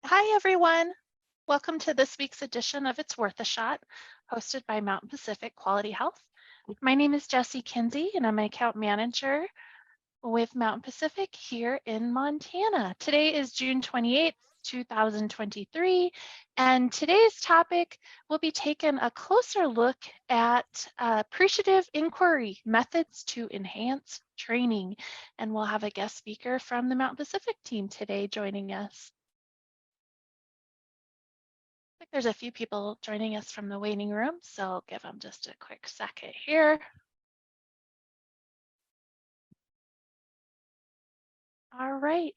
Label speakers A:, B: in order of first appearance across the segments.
A: Hi, everyone. Welcome to this week's edition of It's Worth a Shot, hosted by Mountain Pacific Quality Health. My name is Jessie Kinsey, and I'm an account manager with Mountain Pacific here in Montana. Today is June 28th, 2023, and today's topic will be taking a closer look at appreciative inquiry methods to enhance training. And we'll have a guest speaker from the Mountain Pacific team today joining us. I think there's a few people joining us from the waiting room, so I'll give them just a quick second here. All right.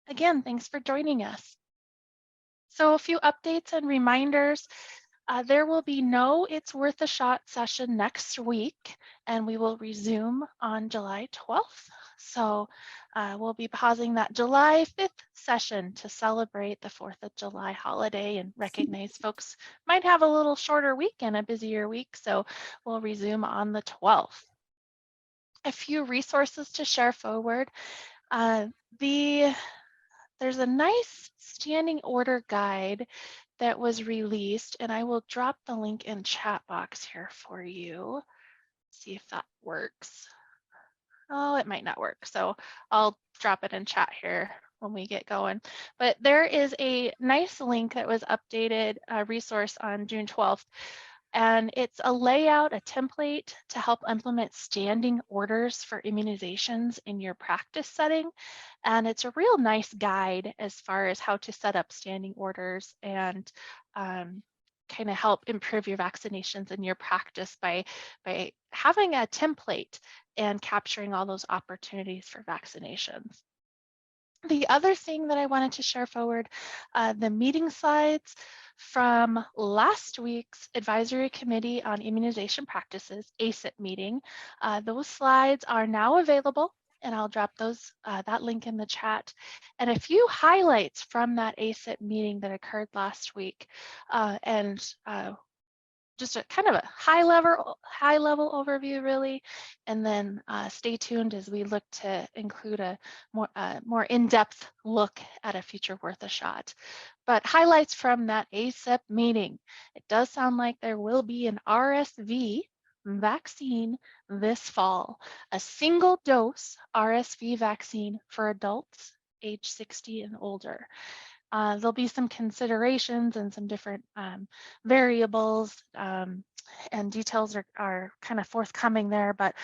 A: Again, thanks for joining us. So a few updates and reminders. There will be no It's Worth a Shot session next week, and we will resume on July 12th. So we'll be pausing that July 5th session to celebrate the 4th of July holiday and recognize folks might have a little shorter week and a busier week. So we'll resume on the 12th. A few resources to share forward. There's a nice standing order guide that was released, and I will drop the link in chat box here for you. See if that works. Oh, it might not work. So I'll drop it in chat here when we get going. But there is a nice link that was updated, a resource on June 12th. And it's a layout, a template to help implement standing orders for immunizations in your practice setting. And it's a real nice guide as far as how to set up standing orders and kind of help improve your vaccinations in your practice by having a template and capturing all those opportunities for vaccinations. The other thing that I wanted to share forward, the meeting slides from last week's Advisory Committee on Immunization Practices, ACIP meeting. Those slides are now available, and I'll drop that link in the chat. And a few highlights from that ACIP meeting that occurred last week. Just a kind of a high level overview, really, and then stay tuned as we look to include a more in-depth look at a future Worth a Shot. But highlights from that ACIP meeting: it does sound like there will be an RSV vaccine this fall, a single dose RSV vaccine for adults age 60 and older. There'll be some considerations and some different variables, and details are kind of forthcoming there, but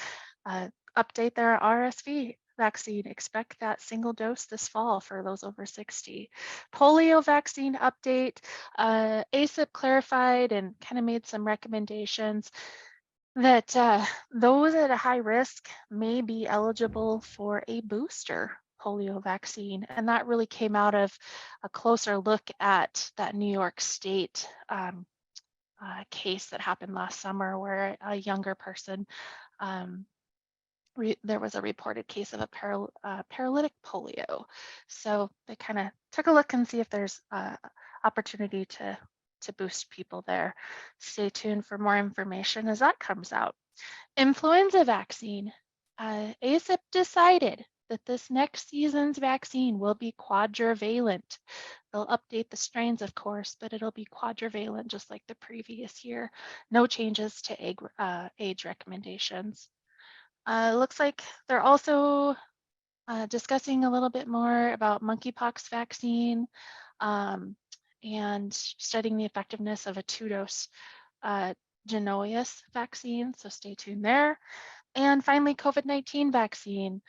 A: update their RSV vaccine. Expect that single dose this fall for those over 60. Polio vaccine update. ACIP clarified and kind of made some recommendations that those at a high risk may be eligible for a booster polio vaccine. And that really came out of a closer look at that New York State case that happened last summer, where a younger person, there was a reported case of a paralytic polio. So they kind of took a look and see if there's opportunity to boost people there. Stay tuned for more information as that comes out. Influenza vaccine. ACIP decided that this next season's vaccine will be quadrivalent. They'll update the strains, of course, but it'll be quadrivalent just like the previous year. No changes to age recommendations. Looks like they're also discussing a little bit more about monkeypox vaccine and studying the effectiveness of a 2-dose Genois vaccine, so stay tuned there. And finally, COVID-19 vaccine.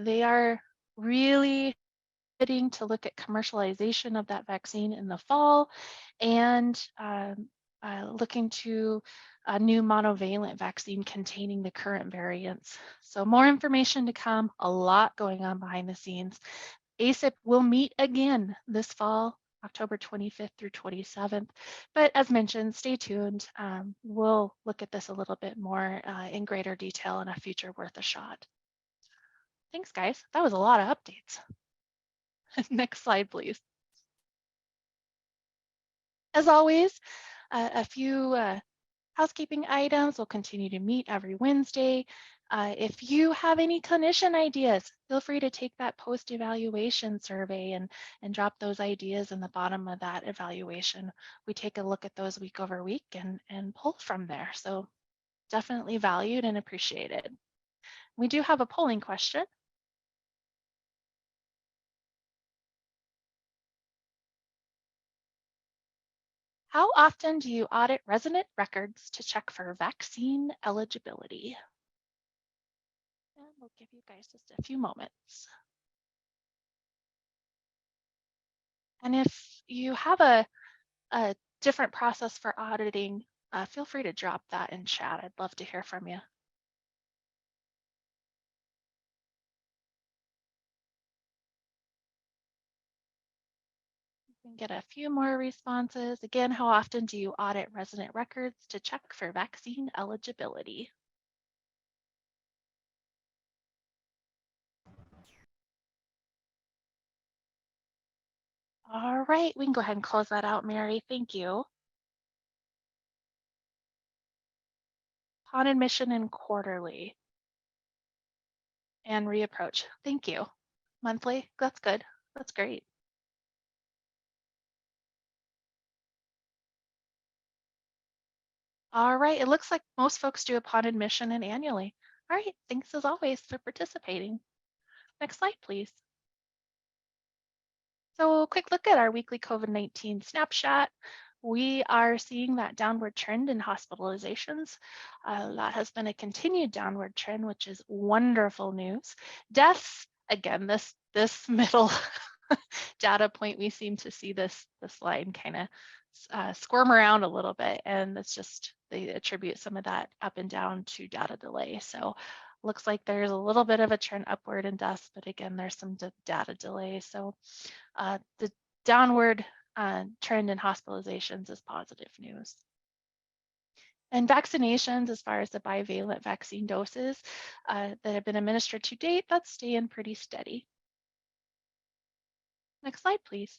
A: They are really fitting to look at commercialization of that vaccine in the fall, and looking to a new monovalent vaccine containing the current variants. So more information to come, a lot going on behind the scenes. ACIP will meet again this fall, October 25th through 27th. But as mentioned, stay tuned. We'll look at this a little bit more in greater detail in a future Worth a Shot. Thanks, guys. That was a lot of updates. Next slide, please. As always, a few housekeeping items. We'll continue to meet every Wednesday If you have any clinician ideas, feel free to take that post-evaluation survey and drop those ideas in the bottom of that evaluation. We take a look at those week over week and pull from there. So definitely valued and appreciated. We do have a polling question. How often do you audit resident records to check for vaccine eligibility? And we'll give you guys just a few moments. And if you have a different process for auditing, feel free to drop that in chat. I'd love to hear from you. We can get a few more responses. Again, how often do you audit resident records to check for vaccine eligibility? All right, we can go ahead and close that out, Mary. Thank you. Upon admission and quarterly and reapproach. Thank you. Monthly, that's good. That's great. All right, it looks like most folks do upon admission and annually. All right, thanks as always for participating. Next slide, please. So a quick look at our weekly COVID-19 snapshot. We are seeing that downward trend in hospitalizations. That has been a continued downward trend, which is wonderful news. Deaths, again, this middle data point, we seem to see this line kind of squirm around a little bit, and it's just they attribute some of that up and down to data delay. So looks like there's a little bit of a trend upward in deaths, but again, there's some data delay. So the downward trend in hospitalizations is positive news. And vaccinations, as far as the bivalent vaccine doses that have been administered to date, that's staying pretty steady. Next slide, please.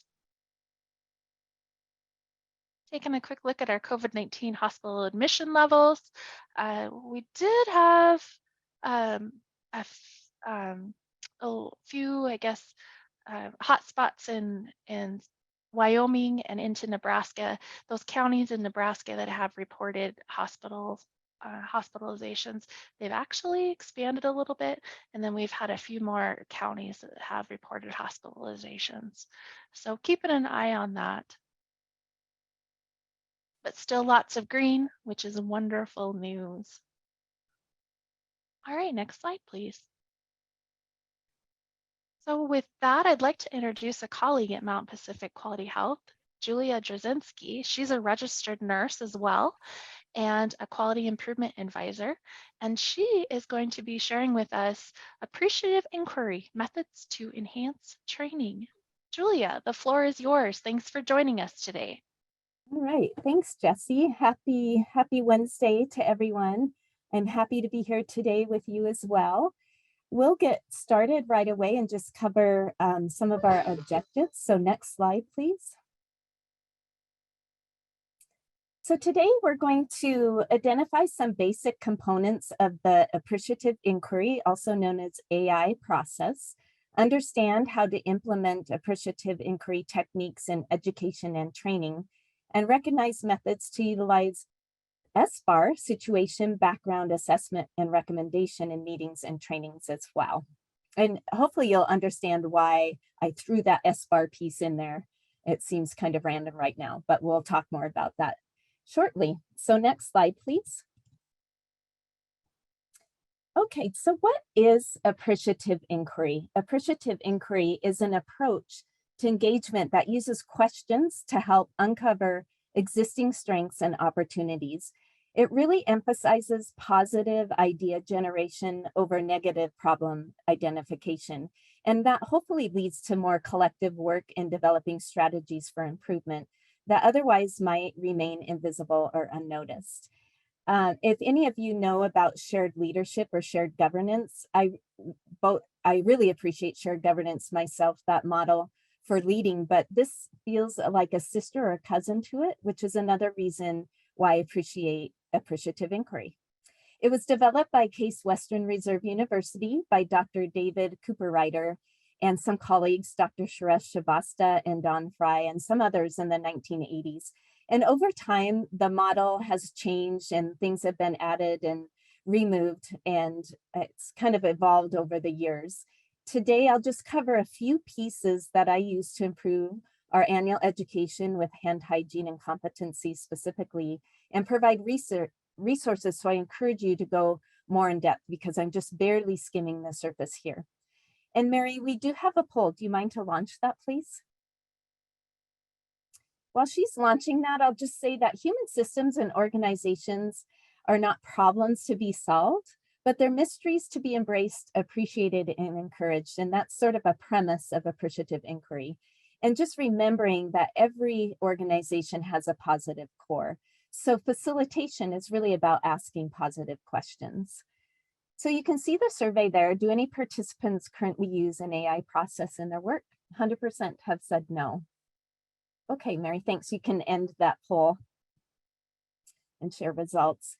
A: Taking a quick look at our COVID-19 hospital admission levels, we did have a few, I guess, hotspots in Wyoming and into Nebraska. Those counties in Nebraska that have reported hospitalizations, they've actually expanded a little bit. And then we've had a few more counties that have reported hospitalizations. So keeping an eye on that. But still lots of green, which is wonderful news. All right, next slide, please. So with that, I'd like to introduce a colleague at Mount Pacific Quality Health, Julia Drzezinski. She's a registered nurse as well and a quality improvement advisor. And she is going to be sharing with us appreciative inquiry methods to enhance training. Julia, the floor is yours. Thanks for joining us today.
B: All right, thanks, Jessie. Happy Wednesday to everyone. I'm happy to be here today with you as well. We'll get started right away and just cover some of our objectives. So next slide, please. So today we're going to identify some basic components of the appreciative inquiry, also known as AI process, understand how to implement appreciative inquiry techniques in education and training, and recognize methods to utilize SBAR, situation, background, assessment, and recommendation in meetings and trainings as well. And hopefully you'll understand why I threw that SBAR piece in there. It seems kind of random right now, but we'll talk more about that shortly. So next slide, please. Okay, so what is appreciative inquiry? Appreciative inquiry is an approach to engagement that uses questions to help uncover existing strengths and opportunities. It really emphasizes positive idea generation over negative problem identification. And that hopefully leads to more collective work in developing strategies for improvement that otherwise might remain invisible or unnoticed. If any of you know about shared leadership or shared governance, I really appreciate shared governance myself, that model for leading, but this feels like a sister or a cousin to it, which is another reason why I appreciate appreciative inquiry. It was developed by Case Western Reserve University by Dr. David Cooperrider and some colleagues, Dr. Suresh Shrivastava and Don Fry, and some others in the 1980s. And over time, the model has changed and things have been added and removed, and it's kind of evolved over the years. Today, I'll just cover a few pieces that I use to improve our annual education with hand hygiene and competency specifically, and provide resources. So I encourage you to go more in depth because I'm just barely skimming the surface here. And Mary, we do have a poll. Do you mind to launch that, please? While she's launching that, I'll just say that human systems and organizations are not problems to be solved, but they're mysteries to be embraced, appreciated, and encouraged. And that's sort of a premise of appreciative inquiry. And just remembering that every organization has a positive core. So facilitation is really about asking positive questions. So you can see the survey there. Do any participants currently use an AI process in their work? 100% have said no. Okay, Mary, thanks. You can end that poll and share results.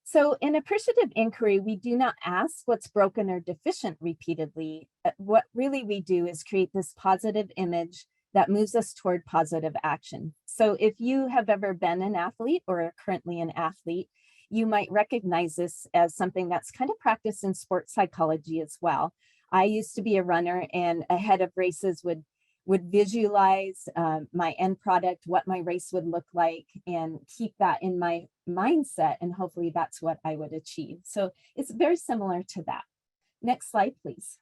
B: So in appreciative inquiry, we do not ask what's broken or deficient repeatedly. What really we do is create this positive image that moves us toward positive action. So if you have ever been an athlete or are currently an athlete, you might recognize this as something that's kind of practiced in sports psychology as well. I used to be a runner, and ahead of races would visualize my end product, what my race would look like, and keep that in my mindset, and hopefully that's what I would achieve. So it's very similar to that. Next slide, please.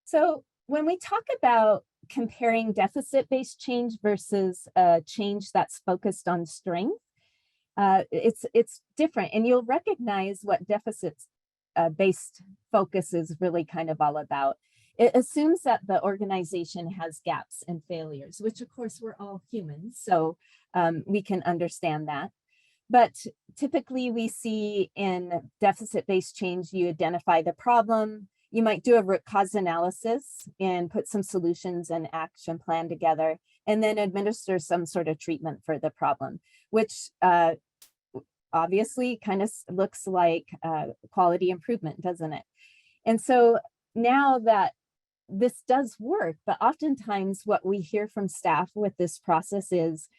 B: So when we talk about comparing deficit-based change versus change that's focused on strength, it's different, and you'll recognize what deficit-based focus is really kind of all about. It assumes that the organization has gaps and failures, which of course we're all humans, so we can understand that. But typically we see in deficit-based change, you identify the problem, you might do a root cause analysis and put some solutions and action plan together, and then administer some sort of treatment for the problem, which obviously kind of looks like quality improvement, doesn't it? And so now that this does work, but oftentimes what we hear from staff with this process is,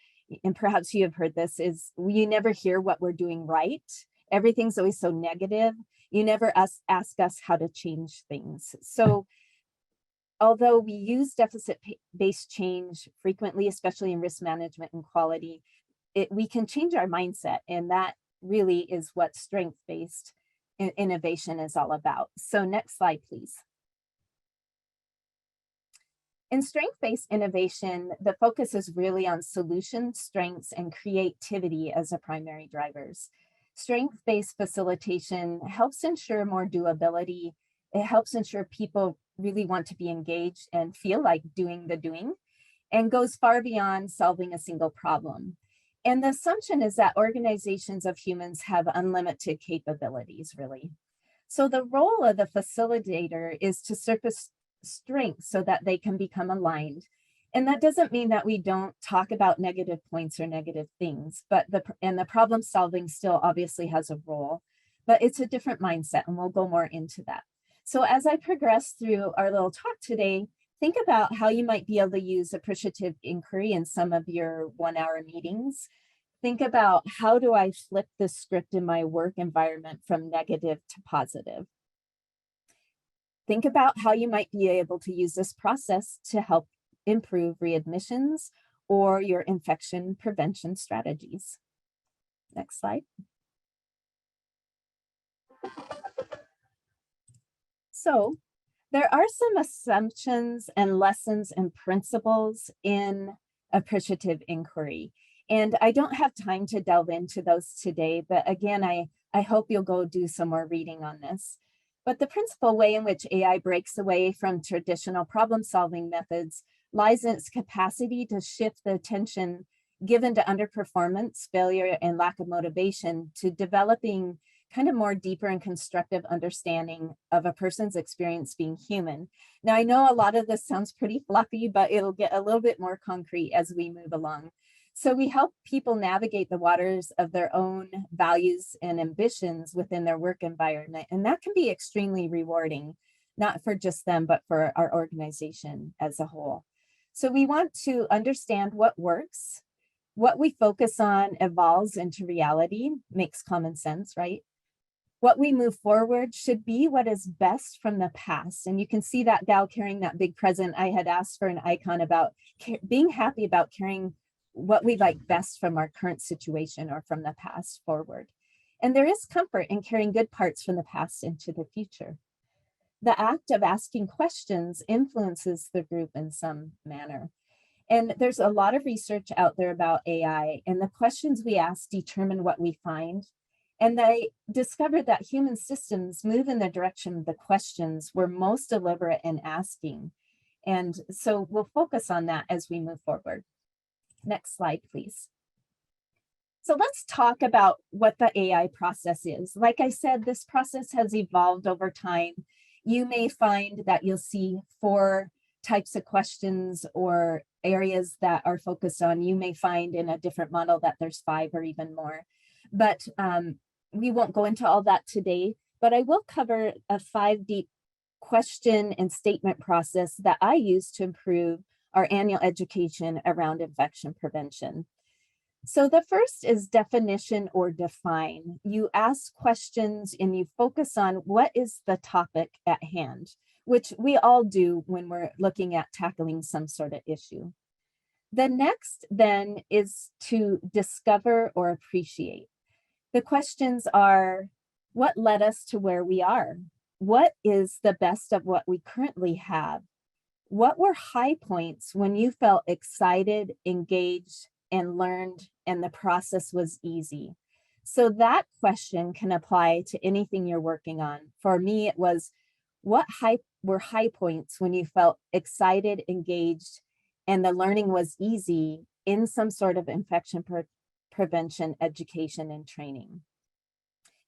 B: and perhaps you have heard this, is you never hear what we're doing right. Everything's always so negative. You never ask us how to change things. So although we use deficit-based change frequently, especially in risk management and quality, we can change our mindset, and that really is what strength-based innovation is all about. So next slide, please. In strength-based innovation, the focus is really on solutions, strengths, and creativity as the primary drivers. Strength-based facilitation helps ensure more doability. It helps ensure people really want to be engaged and feel like doing the doing, and goes far beyond solving a single problem. And the assumption is that organizations of humans have unlimited capabilities, really. So the role of the facilitator is to surface strengths so that they can become aligned. And that doesn't mean that we don't talk about negative points or negative things, but the problem solving still obviously has a role, but it's a different mindset, and we'll go more into that. So as I progress through our little talk today, think about how you might be able to use appreciative inquiry in some of your 1-hour meetings. Think about, how do I flip the script in my work environment from negative to positive? Think about how you might be able to use this process to help improve readmissions or your infection prevention strategies. Next slide. So there are some assumptions and lessons and principles in appreciative inquiry. And I don't have time to delve into those today, but again, I hope you'll go do some more reading on this. But the principal way in which AI breaks away from traditional problem-solving methods lies in its capacity to shift the attention given to underperformance, failure, and lack of motivation to developing kind of more deeper and constructive understanding of a person's experience being human. Now, I know a lot of this sounds pretty fluffy, but it'll get a little bit more concrete as we move along. So we help people navigate the waters of their own values and ambitions within their work environment. And that can be extremely rewarding, not for just them, but for our organization as a whole. So we want to understand what works, what we focus on evolves into reality, makes common sense, right? What we move forward should be what is best from the past. And you can see that gal carrying that big present. I had asked for an icon about being happy about carrying what we like best from our current situation or from the past forward. And there is comfort in carrying good parts from the past into the future. The act of asking questions influences the group in some manner. And there's a lot of research out there about AI, and the questions we ask determine what we find. And they discovered that human systems move in the direction of the questions we're most deliberate in asking. And so we'll focus on that as we move forward. Next slide, please. So let's talk about what the AI process is. Like I said, this process has evolved over time. You may find that you'll see 4 types of questions or areas that are focused on. You may find in a different model that there's 5 or even more. But we won't go into all that today, but I will cover a 5 deep question and statement process that I use to improve our annual education around infection prevention. So the first is definition or define. You ask questions and you focus on what is the topic at hand, which we all do when we're looking at tackling some sort of issue. The next then is to discover or appreciate. The questions are, what led us to where we are? What is the best of what we currently have? What were high points when you felt excited, engaged, and learned, and the process was easy? So that question can apply to anything you're working on. For me, it was, what were high points when you felt excited, engaged, and the learning was easy in some sort of infection prevention education and training?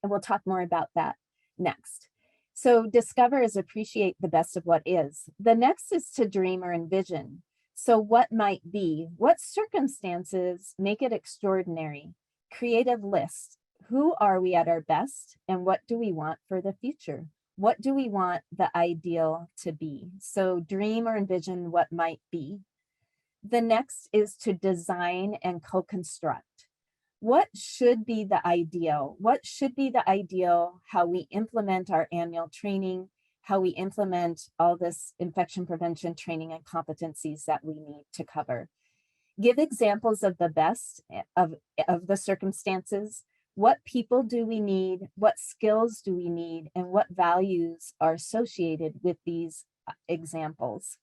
B: And we'll talk more about that next. So discover is appreciate the best of what is. The next is to dream or envision. So what might be? What circumstances make it extraordinary? Creative list. Who are we at our best? And what do we want for the future? What do we want the ideal to be? So dream or envision what might be. The next is to design and co-construct. What should be the ideal? What should be the ideal, how we implement our annual training, how we implement all this infection prevention training and competencies that we need to cover. Give examples of the best of the circumstances. What people do we need? What skills do we need? And what values are associated with these examples?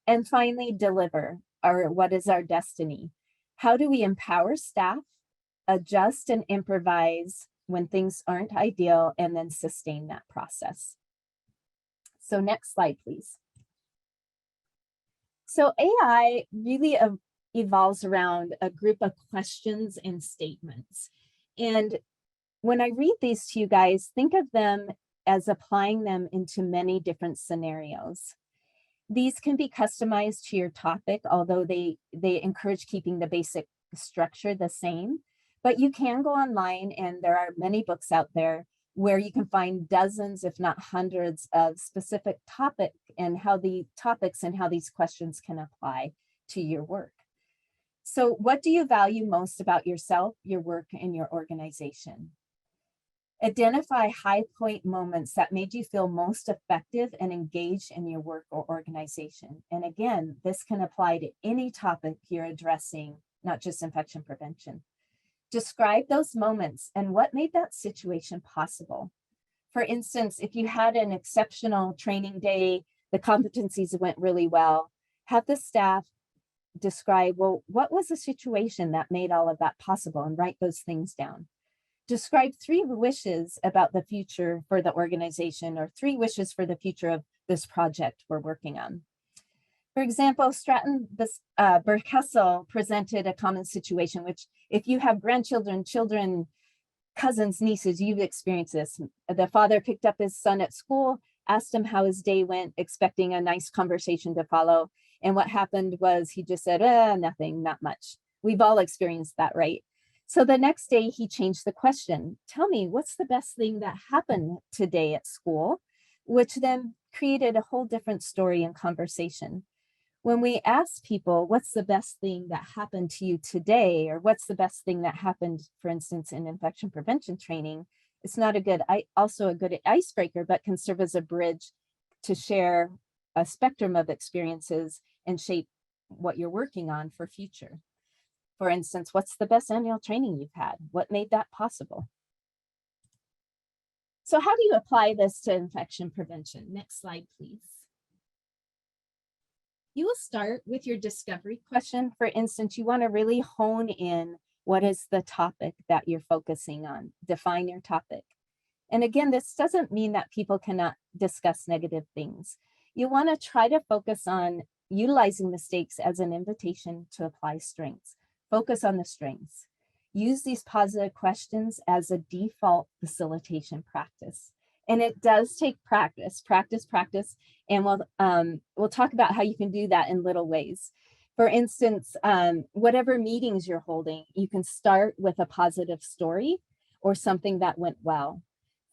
B: And finally, deliver, or what is our destiny? How do we empower staff, adjust and improvise when things aren't ideal, and then sustain that process? So next slide, please. So AI really evolves around a group of questions and statements. And when I read these to you guys, think of them as applying them into many different scenarios. These can be customized to your topic, although they encourage keeping the basic structure the same. But you can go online, and there are many books out there where you can find dozens, if not hundreds, of specific topics and how these questions can apply to your work. So what do you value most about yourself, your work, and your organization? Identify high point moments that made you feel most effective and engaged in your work or organization. And again, this can apply to any topic you're addressing, not just infection prevention. Describe those moments and what made that situation possible. For instance, if you had an exceptional training day, the competencies went really well, have the staff describe, well, what was the situation that made all of that possible, and write those things down. Describe 3 wishes about the future for the organization, or 3 wishes for the future of this project we're working on. For example, Stratton Burkessel presented a common situation, which if you have grandchildren, children, cousins, nieces, you've experienced this. The father picked up his son at school, asked him how his day went, expecting a nice conversation to follow. And what happened was he just said, nothing, not much. We've all experienced that, right? So the next day he changed the question. Tell me, what's the best thing that happened today at school? Which then created a whole different story and conversation. When we ask people, what's the best thing that happened to you today? Or what's the best thing that happened, for instance, in infection prevention training? It's not a good, also a good icebreaker, but can serve as a bridge to share a spectrum of experiences and shape what you're working on for future. For instance, what's the best annual training you've had? What made that possible? So how do you apply this to infection prevention? Next slide, please. You will start with your discovery question. For instance, you want to really hone in what is the topic that you're focusing on. Define your topic. And again, this doesn't mean that people cannot discuss negative things. You want to try to focus on utilizing mistakes as an invitation to apply strengths. Focus on the strengths. Use these positive questions as a default facilitation practice. And it does take practice, practice, and we'll talk about how you can do that in little ways. For instance, whatever meetings you're holding, you can start with a positive story or something that went well.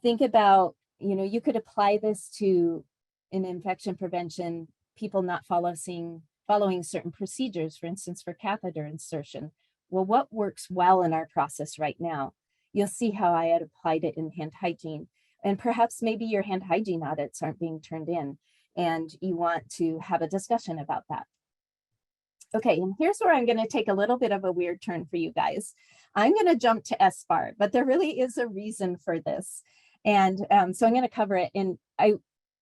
B: Think about, you could apply this to in infection prevention, people not following certain procedures, for instance, for catheter insertion. Well, what works well in our process right now? You'll see how I had applied it in hand hygiene. And perhaps maybe your hand hygiene audits aren't being turned in and you want to have a discussion about that. Okay, and here's where I'm going to take a little bit of a weird turn for you guys. I'm going to jump to SBAR, but there really is a reason for this. And so I'm going to cover it. And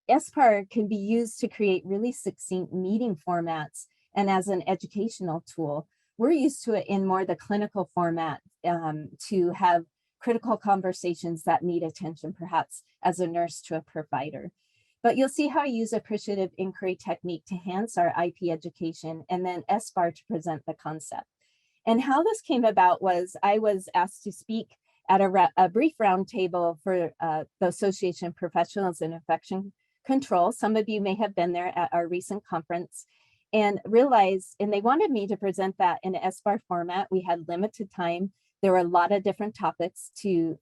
B: SBAR can be used to create really succinct meeting formats and as an educational tool. We're used to it in more the clinical format to have critical conversations that need attention, perhaps as a nurse to a provider. But you'll see how I use appreciative inquiry technique to enhance our IP education and then SBAR to present the concept. And how this came about was I was asked to speak at a brief roundtable for the Association of Professionals in Infection Control. Some of you may have been there at our recent conference and realized, and they wanted me to present that in an SBAR format. We had limited time. There were a lot of different topics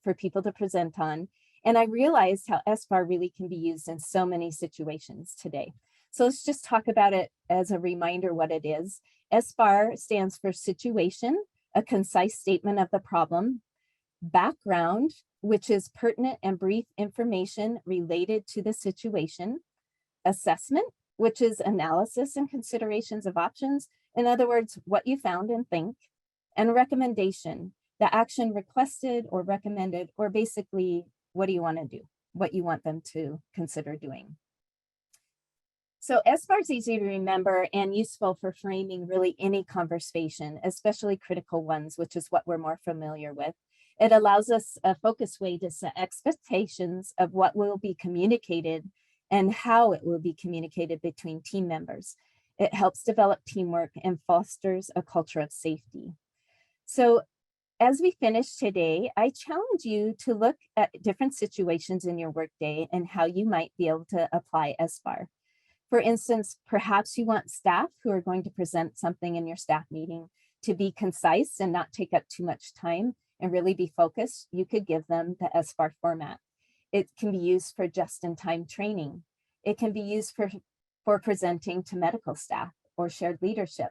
B: for people to present on. And I realized how SBAR really can be used in so many situations today. So let's just talk about it as a reminder what it is. SBAR stands for situation, a concise statement of the problem, background, which is pertinent and brief information related to the situation, assessment, which is analysis and considerations of options. In other words, what you found and think, and recommendation, the action requested or recommended, or basically, what do you want to do? What you want them to consider doing. So SBAR is easy to remember and useful for framing really any conversation, especially critical ones, which is what we're more familiar with. It allows us a focused way to set expectations of what will be communicated and how it will be communicated between team members. It helps develop teamwork and fosters a culture of safety. So as we finish today, I challenge you to look at different situations in your workday and how you might be able to apply SBAR. For instance, perhaps you want staff who are going to present something in your staff meeting to be concise and not take up too much time and really be focused. You could give them the SBAR format. It can be used for just-in-time training. It can be used for presenting to medical staff or shared leadership.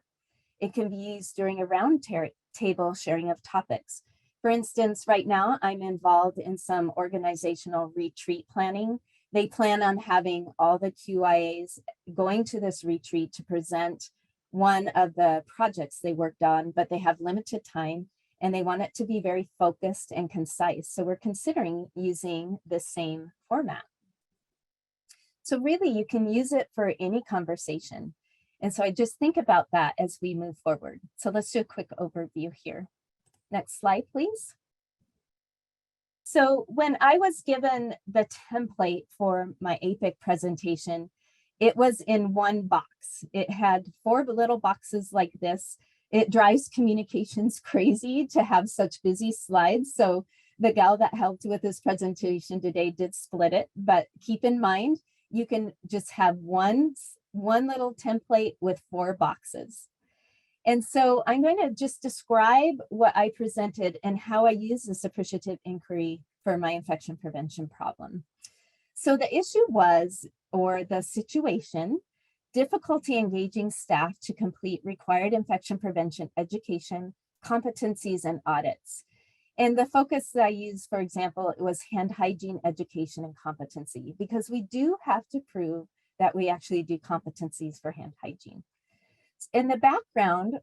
B: It can be used during a round table sharing of topics. For instance, right now I'm involved in some organizational retreat planning. They plan on having all the QIAs going to this retreat to present one of the projects they worked on, but they have limited time and they want it to be very focused and concise. So we're considering using the same format. So really you can use it for any conversation. And so I just think about that as we move forward. So let's do a quick overview here. Next slide, please. So when I was given the template for my APIC presentation, it was in one box. It had 4 little boxes like this. It drives communications crazy to have such busy slides. So the gal that helped with this presentation today did split it, but keep in mind, you can just have one little template with 4 boxes. And so I'm going to just describe what I presented and how I use this appreciative inquiry for my infection prevention problem. So the issue was, or the situation, difficulty engaging staff to complete required infection prevention education, competencies, and audits. And the focus that I used, for example, was hand hygiene education and competency, because we do have to prove that we actually do competencies for hand hygiene. In the background,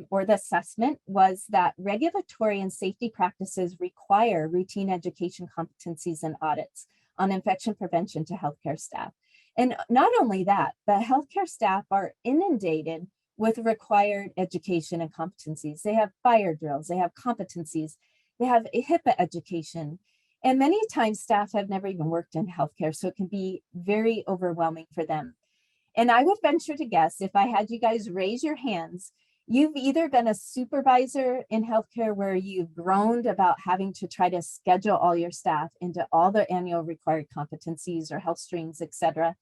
B: or the assessment, was that regulatory and safety practices require routine education competencies and audits on infection prevention to healthcare staff. And not only that, but healthcare staff are inundated with required education and competencies. They have fire drills, they have competencies, they have HIPAA education. And many times staff have never even worked in healthcare, so it can be very overwhelming for them. And I would venture to guess, if I had you guys raise your hands, you've either been a supervisor in healthcare where you've groaned about having to try to schedule all your staff into all the annual required competencies or health streams, et cetera,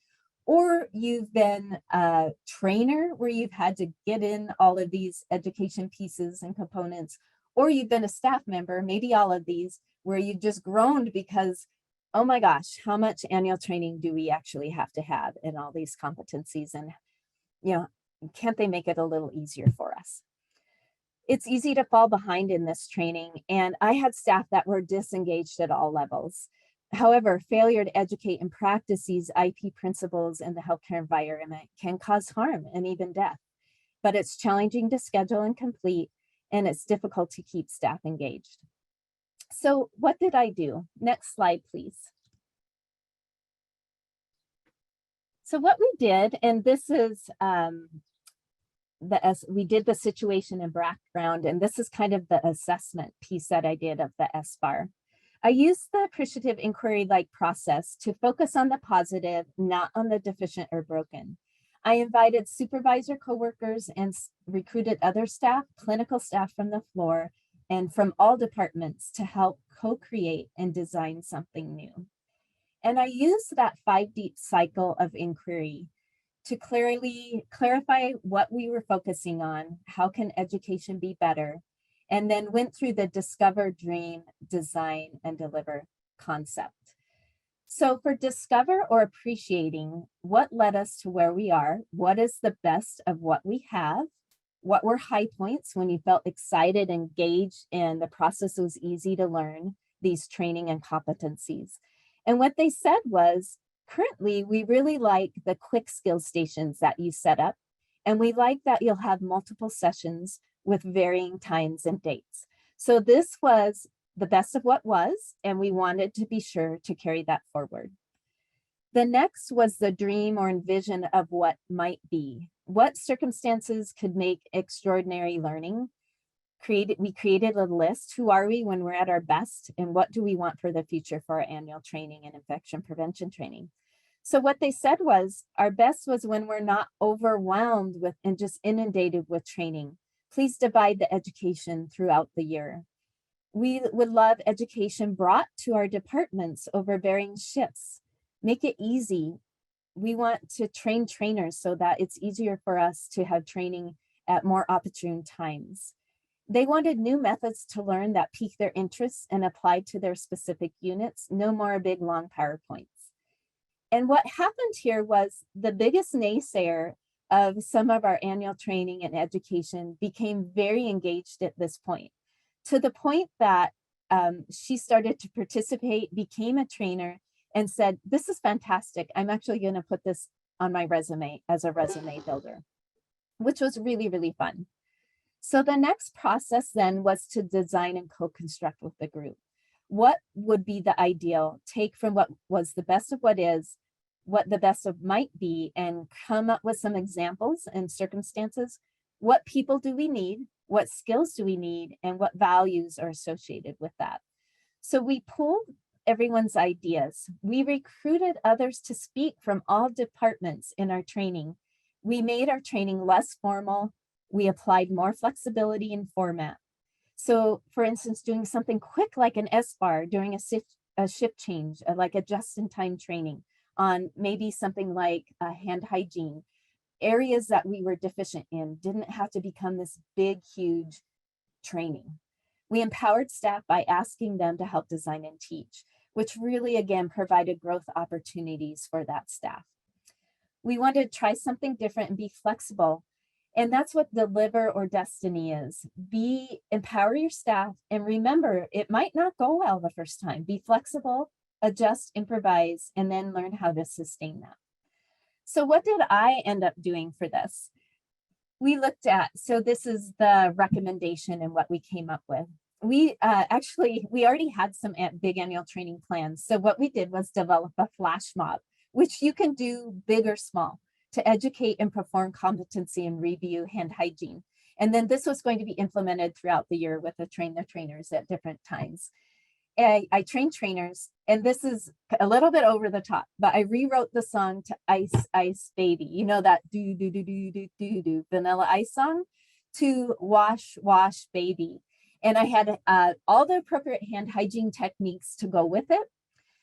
B: or you've been a trainer where you've had to get in all of these education pieces and components, or you've been a staff member, maybe all of these, where you've just groaned because, oh my gosh, how much annual training do we actually have to have in all these competencies? And, can't they make it a little easier for us? It's easy to fall behind in this training, and I had staff that were disengaged at all levels. However, failure to educate and practice these IP principles in the healthcare environment can cause harm and even death, but it's challenging to schedule and complete, and it's difficult to keep staff engaged. So what did I do? Next slide, please. So what we did, and this is we did the situation and background, and this is kind of the assessment piece that I did of the SBAR. I used the appreciative inquiry-like process to focus on the positive, not on the deficient or broken. I invited supervisor coworkers and recruited other staff, clinical staff from the floor, and from all departments to help co-create and design something new. And I used that 5D cycle of inquiry to clearly clarify what we were focusing on, how can education be better, and then went through the discover, dream, design, and deliver concept. So for discover or appreciating, what led us to where we are? What is the best of what we have? What were high points when you felt excited, engaged, and the process was easy to learn these training and competencies? And what they said was, currently, we really like the quick skill stations that you set up, and we like that you'll have multiple sessions with varying times and dates. So this was the best of what was, and we wanted to be sure to carry that forward. The next was the dream or envision of what might be. What circumstances could make extraordinary learning? We created a list. Who are we when we're at our best? And what do we want for the future for our annual training and infection prevention training? So what they said was, our best was when we're not overwhelmed with and just inundated with training. Please divide the education throughout the year. We would love education brought to our departments over varying shifts. Make it easy. We want to train trainers so that it's easier for us to have training at more opportune times. They wanted new methods to learn that pique their interests and apply to their specific units, no more big long PowerPoints. And what happened here was the biggest naysayer of some of our annual training and education became very engaged at this point, to the point that she started to participate, became a trainer, and said, this is fantastic. I'm actually going to put this on my resume as a resume builder, which was really, really fun. So the next process then was to design and co-construct with the group. What would be the ideal? Take from what was the best of what is, what the best of might be, and come up with some examples and circumstances. What people do we need? What skills do we need? And what values are associated with that? So we pulled everyone's ideas. We recruited others to speak from all departments in our training. We made our training less formal. We applied more flexibility in format. So for instance, doing something quick like an SBAR during a shift change, like a just-in-time training on maybe something like hand hygiene, areas that we were deficient in didn't have to become this big, huge training. We empowered staff by asking them to help design and teach, which really, again, provided growth opportunities for that staff. We wanted to try something different and be flexible. And that's what deliver or destiny is. Empower your staff, and remember, it might not go well the first time. Be flexible, adjust, improvise, and then learn how to sustain that. So what did I end up doing for this? We looked at, so this is the recommendation and what we came up with. We already had some big annual training plans. So what we did was develop a flash mob, which you can do big or small, to educate and perform competency and review hand hygiene. And then this was going to be implemented throughout the year with the trainers at different times. I trained trainers, and this is a little bit over the top, but I rewrote the song to Ice Ice Baby. You know that do do do do do do do Vanilla Ice song, to Wash Wash Baby. And I had all the appropriate hand hygiene techniques to go with it.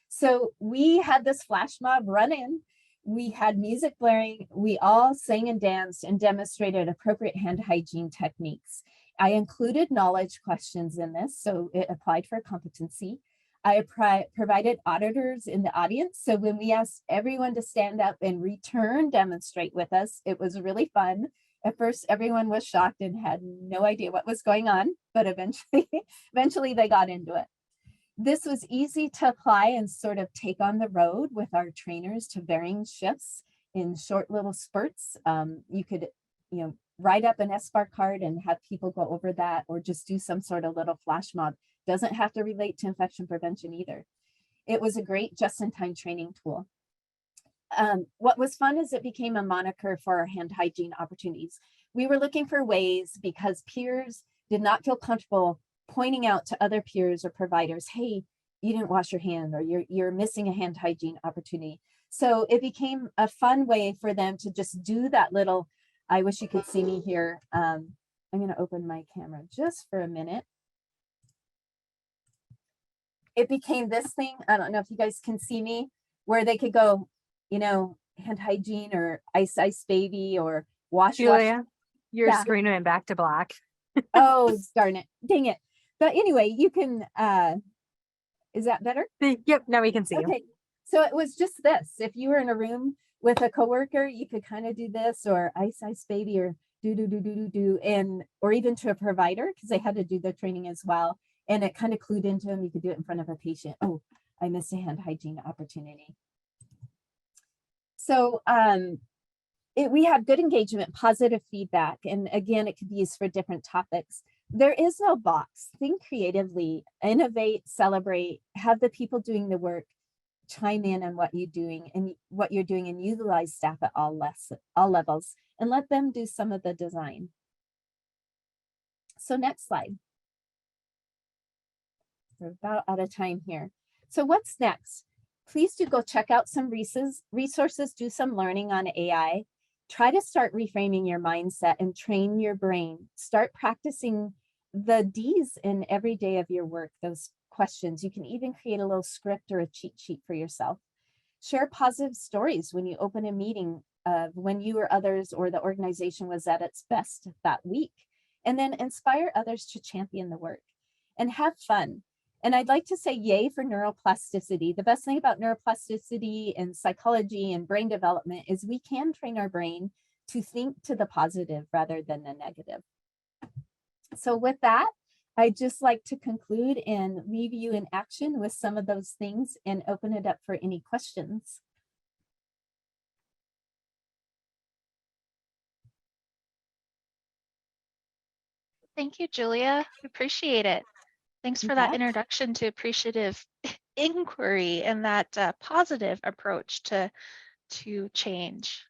B: So we had this flash mob run in. We had music blaring. We all sang and danced and demonstrated appropriate hand hygiene techniques. I included knowledge questions in this, so it applied for competency. I provided auditors in the audience. So when we asked everyone to stand up and return demonstrate with us, it was really fun. At first, everyone was shocked and had no idea what was going on, but eventually they got into it. This was easy to apply and sort of take on the road with our trainers to varying shifts in short little spurts. You could, write up an SBAR card and have people go over that, or just do some sort of little flash mob. Doesn't have to relate to infection prevention either. It was a great just-in-time training tool. What was fun is it became a moniker for our hand hygiene opportunities. We were looking for ways, because peers did not feel comfortable pointing out to other peers or providers, hey, you didn't wash your hand, or you're missing a hand hygiene opportunity. So it became a fun way for them to just do that little, I wish you could see me here. I'm going to open my camera just for a minute. It became this thing, I don't know if you guys can see me, where they could go, hand hygiene, or Ice Ice Baby, or wash.
C: Julia, your screen went back to black.
B: Oh, darn it. Dang it. But anyway, you can, is that better?
C: Yep, now we can see you.
B: Okay, so it was just this. If you were in a room with a coworker, you could kind of do this, or Ice Ice Baby, or do, and or even to a provider, because they had to do the training as well. And it kind of clued into them. You could do it in front of a patient. Oh, I missed a hand hygiene opportunity. So we had good engagement, positive feedback. And again, it could be used for different topics. There is no box. Think creatively, innovate, celebrate, have the people doing the work chime in on what you're doing, and utilize staff at all levels, and let them do some of the design. So next slide. We're about out of time here. So what's next? Please do go check out some resources, do some learning on AI. Try to start reframing your mindset and train your brain. Start practicing the D's in every day of your work, those questions. You can even create a little script or a cheat sheet for yourself. Share positive stories when you open a meeting of when you or others or the organization was at its best that week. And then inspire others to champion the work. And have fun. And I'd like to say yay for neuroplasticity. The best thing about neuroplasticity and psychology and brain development is we can train our brain to think to the positive rather than the negative. So with that, I'd just like to conclude and leave you in action with some of those things and open it up for any questions.
A: Thank you, Julia. Appreciate it. Thanks for that introduction to appreciative inquiry and that positive approach to change.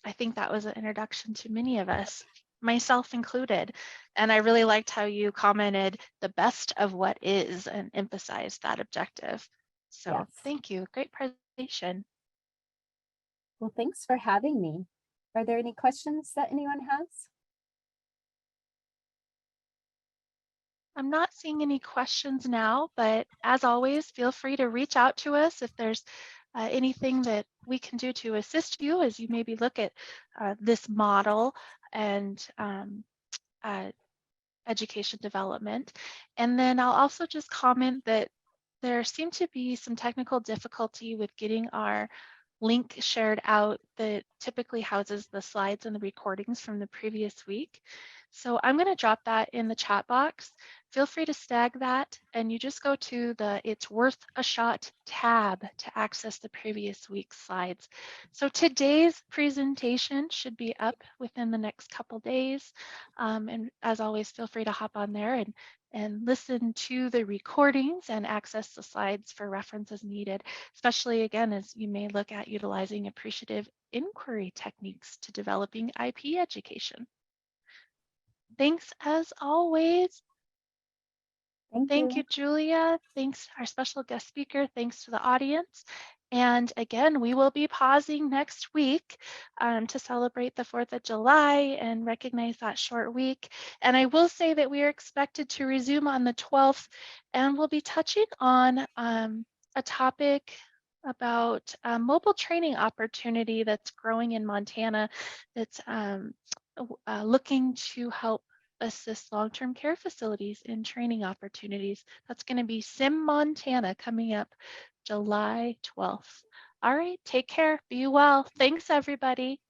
A: I think that was an introduction to many of us, myself included. And I really liked how you commented the best of what is and emphasized that objective. So yes. Thank you. Great presentation.
B: Well, thanks for having me. Are there any questions that anyone has?
A: I'm not seeing any questions now, but as always, feel free to reach out to us if there's anything that we can do to assist you as you maybe look at this model and uh, education development. And then I'll also just comment that there seemed to be some technical difficulty with getting our link shared out that typically houses the slides and the recordings from the previous week. So I'm going to drop that in the chat box. Feel free to snag that, and you just go to the It's Worth a Shot tab to access the previous week's slides. So today's presentation should be up within the next couple days. And as always, feel free to hop on there and listen to the recordings and access the slides for reference as needed, especially again, as you may look at utilizing appreciative inquiry techniques to developing IP education. Thanks as always. Thank you, Julia. Thanks, our special guest speaker. Thanks to the audience. And again, we will be pausing next week to celebrate the 4th of July and recognize that short week. And I will say that we are expected to resume on the 12th, and we'll be touching on a topic about a mobile training opportunity that's growing in Montana that's looking to help assist long-term care facilities in training opportunities. That's going to be Sim Montana coming up July 12th. All right, take care, be well. Thanks, everybody.